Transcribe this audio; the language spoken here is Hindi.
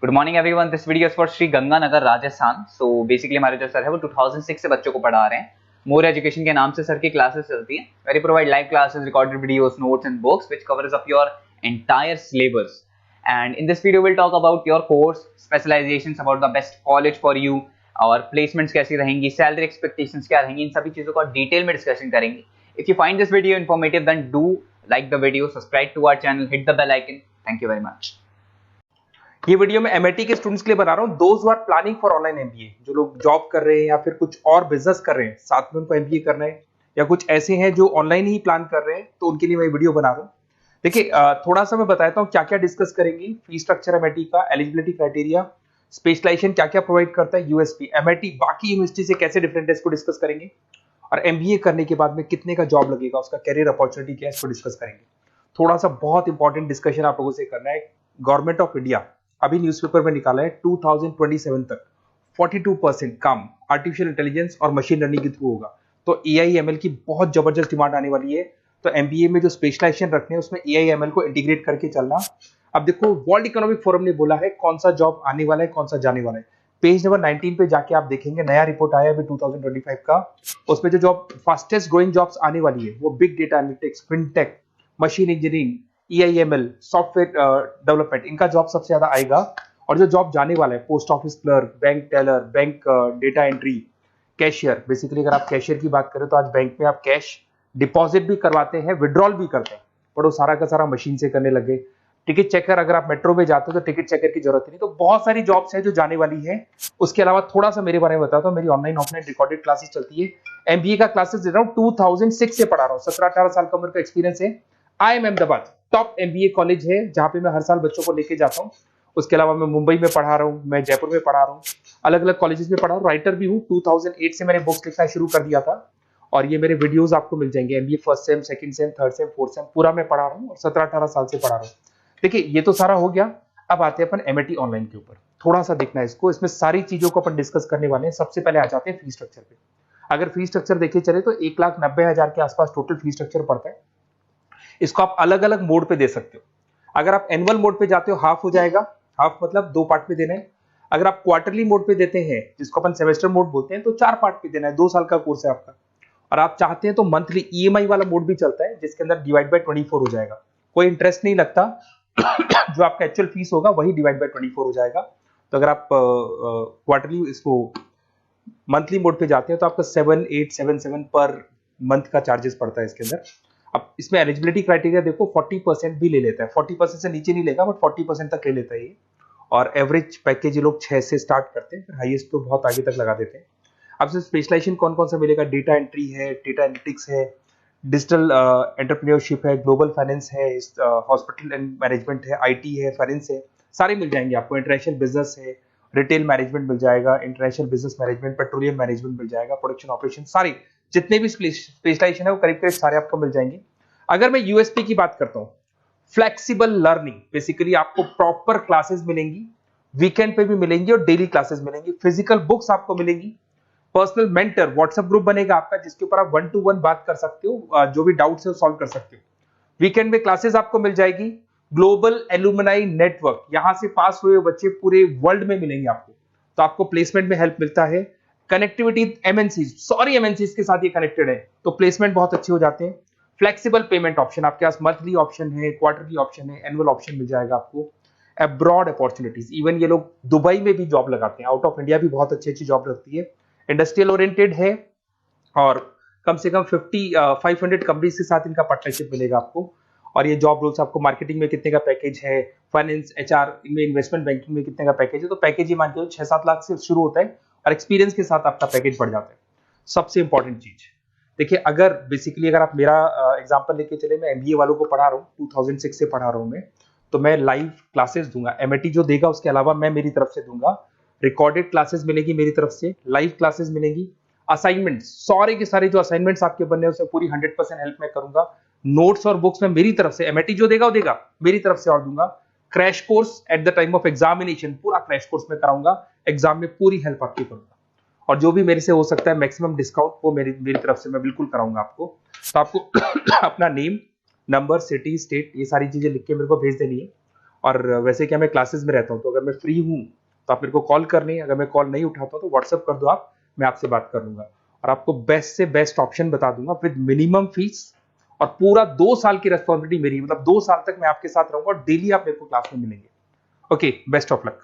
Good morning everyone, this video is for Shri Ganganagar Rajasthan. So basically हमारे जो सर है वो 2006 से बच्चों को पढ़ा रहे हैं। मोर एजुकेशन के नाम से सर की क्लासेस चलती हैं। Very provide live classes, recorded videos, notes and books which covers up your entire syllabus. And in this video will talk about your course specialisations, about the best college for you, और प्लेसमेंट्स कैसी रहेंगी, सैलरी एक्सपेक्टेशंस क्या रहेंगी, इन सभी चीजों का डिटेल में डिस्कशन करेंगे। If you find this video informative then do like the video, subscribe to our channel, hit the bell icon. Thank you very much. ये वीडियो मैं एमआईटी के स्टूडेंट्स के लिए बना रहा हूँ। Those who are planning for online MBA, जो लोग जॉब कर रहे हैं या फिर कुछ और बिजनेस कर रहे हैं, साथ में उनको एमबीए करना है, या कुछ ऐसे हैं जो ऑनलाइन ही प्लान कर रहे हैं, तो उनके लिए मैं वीडियो बना रहा हूँ। देखिए, थोड़ा सा मैं बताता हूँ क्या क्या डिस्कस करेंगे। फी स्ट्रक्चर एमआईटी का, एलिजिबिलिटी क्राइटेरिया, स्पेशलाइजेशन क्या क्या प्रोवाइड करता है, यूएसपी एमआईटी बाकी यूनिवर्सिटी से कैसे डिफरेंट है, इसको डिस्कस करेंगे। और एमबीए करने के बाद में कितने का जॉब लगेगा, उसका कैरियर अपॉर्चुनिटी क्या है, इसको डिस्कस करेंगे। थोड़ा सा बहुत इंपॉर्टेंट डिस्कशन आप लोगों से करना है। गवर्नमेंट ऑफ इंडिया अभी न्यूज़पेपर में निकाला है 2027 तक 42% काम आर्टिफिशियल इंटेलिजेंस और मशीन लर्निंग के थ्रू होगा। तो एआईएमएल की बहुत जबरदस्त डिमांड आने वाली है। तो एमबीए में जो स्पेशलाइजेशन रखने हैं उसमें एआईएमएल को इंटीग्रेट करके चलना। अब देखो, वर्ल्ड इकोनॉमिक फोरम ने बोला है कौन सा जॉब आने वाला है, कौन सा जाने वाला है। पेज नंबर 19 पे जाके आप देखेंगे, नया रिपोर्ट आया अभी 2025 का। उसमें जो जॉब फास्टेस्ट ग्रोइंग जॉब्स आने वाली है वो big data analytics, fintech, machine engineering, AIML, software development, इनका जॉब सबसे ज्यादा आएगा। और जो जॉब जाने वाला है, post office clerk, bank teller, bank data entry, cashier. Basically अगर आप कैशियर की बात करें तो आज बैंक में आप कैश डिपॉजिट भी करवाते हैं, विड्रॉल भी करते हैं, पर वो सारा का सारा मशीन से करने लगे। टिकट चेकर, अगर आप मेट्रो में जाते हो तो टिकट चेकर की जरूरत नहीं। तो बहुत सारी जॉब्स है जो जाने वाली है। उसके अलावा थोड़ा सा मेरे बारे में बताता हूँ। मेरी ऑनलाइन ऑफलाइन रिकॉर्डेड क्लासेस चलती है। एमबीए का क्लासेस दे रहा हूँ, 2006 से पढ़ा रहा हूँ। 17-18 साल का उम्र का एक्सपीरियंस है। IIM Ahmedabad top MBA college है, जहां पे मैं हर साल बच्चों को लेके जाता हूँ। उसके अलावा मैं मुंबई में पढ़ा रहा हूँ, मैं जयपुर में पढ़ा रहा हूँ, अलग अलग कॉलेजेस में पढ़ा हूँ। राइटर भी हूँ। 2008 से मैंने बुक्स लिखना शुरू कर दिया था, और ये मेरे वीडियोस आपको मिल जाएंगे। MBA first sem, second same, third same, fourth same पूरा मैं पढ़ा रहा हूँ, और 17-18 साल से पढ़ा रहा हूँ। देखिए, ये तो सारा हो गया। अब आते हैं अपन एमआईटी ऑनलाइन के ऊपर। थोड़ा सा देखना है इसको, इसमें सारी चीजों को अपन डिस्कस करने वाले हैं। सबसे पहले आ जाते हैं फी स्ट्रक्चर पे। अगर फी स्ट्रक्चर देखे चले तो 1,90,000 के आसपास टोटल फी स्ट्रक्चर पड़ता है। इसको आप अलग अलग मोड पे दे सकते हो। अगर आप एनुअल मोड पे जाते हो, हाफ हो जाएगा। हाफ मतलब 2 पार्ट में देना है। अगर आप क्वार्टरली मोड पे देते हैं, जिसको अपन सेमेस्टर मोड बोलते हैं, तो 4 पार्ट पे देना है। 2 साल का कोर्स है आपका। और आप चाहते हैं तो मंथली ईएमआई वाला मोड भी चलता है, जिसके अंदर डिवाइड बाय 24 हो जाएगा। कोई इंटरेस्ट नहीं लगता। जो आपका एक्चुअल फीस होगा वही डिवाइड बाय 24 हो जाएगा। तो अगर आप क्वार्टरली इसको मंथली मोड पे जाते हैं तो आपका 7,877 पर मंथ का चार्जेस पड़ता है इसके अंदर। अब इसमें एलिजिबिलिटी क्राइटेरिया देखो, 40% भी ले लेता है। 40% से नीचे नहीं लेगा, बट 40% तक ले लेता है ये। और एवरेज पैकेज ये लोग 6 से स्टार्ट करते हैं, फिर हाईएस्ट तो बहुत आगे तक लगा देते हैं। अब से स्पेशलाइजेशन कौन कौन सा मिलेगा? डेटा एंट्री है, डेटा एनालिटिक्स है, डिजिटल एंटरप्रेन्योरशिप है, ग्लोबल फाइनेंस है, हॉस्पिटल एंड मैनेजमेंट है, आईटी है, फाइनेंस है, सारे मिल जाएंगे आपको। इंटरनेशनल बिजनेस है, रिटेल मैनेजमेंट मिल जाएगा, international business management, petroleum management मिल जाएगा, प्रोडक्शन ऑपरेशन, सारे जितने भी स्पेशलाइजेशन है वो करीब करीब सारे आपको मिल जाएंगे। अगर मैं यूएसपी की बात करता हूँ, फ्लेक्सिबल लर्निंग, बेसिकली आपको प्रॉपर क्लासेस मिलेंगी, वीकेंड पे भी मिलेंगी और डेली क्लासेस मिलेंगी। फिजिकल बुक्स आपको मिलेंगी, पर्सनल मेंटर, व्हाट्सएप ग्रुप बनेगा आपका, जिसके ऊपर आप 1 to 1 बात कर सकते हो, जो भी डाउट्स है वो सॉल्व कर सकते हो। वीकेंड में क्लासेस आपको मिल जाएगी। ग्लोबल एलुमनाई नेटवर्क, यहां से पास हुए बच्चे पूरे वर्ल्ड में मिलेंगे आपको, तो आपको प्लेसमेंट में हेल्प मिलता है। कनेक्टिविटी एमएनसीज के साथ ये कनेक्टेड है, तो प्लेसमेंट बहुत अच्छे हो जाते हैं। फ्लेक्सिबल पेमेंट ऑप्शन, आपके पास मंथली ऑप्शन है, क्वार्टरली ऑप्शन है, एनुअल ऑप्शन मिल जाएगा आपको। अब्रॉड अपॉर्चुनिटीज, इवन ये लोग दुबई में भी जॉब लगाते हैं, आउट ऑफ इंडिया भी बहुत अच्छी अच्छी जॉब लगती है। इंडस्ट्रियल ओरिएंटेड है, और कम से कम 500 कंपनीज के साथ इनका पार्टनरशिप मिलेगा आपको। और ये जॉब रोल्स आपको, मार्केटिंग में कितने का पैकेज है, फाइनेंस, एचआर, इनमें इन्वेस्टमेंट बैंकिंग में कितने का पैकेज है, तो पैकेज ये मान के 6-7 लाख से शुरू होता है, और एक्सपीरियंस के साथ आपका पैकेज बढ़ जाता है। सबसे इंपॉर्टेंट चीज देखिए, अगर बेसिकली अगर आप मेरा एग्जांपल लेके चले, मैं एमबीए वालों को पढ़ा रहा हूँ, 2006 से पढ़ा रहा हूँ मैं, तो मैं लाइव क्लासेस दूंगा। एमआईटी जो देगा उसके अलावा मैं मेरी तरफ से दूंगा। रिकॉर्डेड क्लासेस मिलेगी मेरी तरफ से, लाइव क्लासेस मिलेंगी। असाइनमेंट्स, सारे के सारे जो असाइनमेंट्स आपके बनने हैं उसमें पूरी 100% हेल्प मैं करूंगा। नोट्स और बुक्स में मेरी तरफ से, एमआईटी जो देगा वो देगा, मेरी तरफ से और दूंगा। Crash course at the time of examination, पूरा क्रैश कोर्स में कराऊंगा। एग्जाम में पूरी हेल्प आपकी करूंगा, और जो भी मेरे से हो सकता है मैक्सिमम डिस्काउंट, वो मेरी तरफ से मैं बिल्कुल कराऊंगा आपको। तो आपको अपना नेम, नंबर, सिटी, स्टेट, ये सारी चीजें लिख के मेरे को भेज देनी है, और वैसे क्या मैं क्लासेस में रहता हूँ, तो अगर मैं फ्री हूँ तो आप मेरे को कॉल कर लें, अगर मैं कॉल नहीं उठाता हूँ तो व्हाट्सअप कर दो आप, मैं आपसे बात कर लूंगा और आपको बेस्ट से बेस्ट ऑप्शन बता दूंगा विद मिनिमम फीस। और पूरा 2 साल की रेस्पॉन्सिबिलिटी मेरी, मतलब 2 साल तक मैं आपके साथ रहूंगा और डेली आप मेरे को क्लास में मिलेंगे। Okay, best of luck.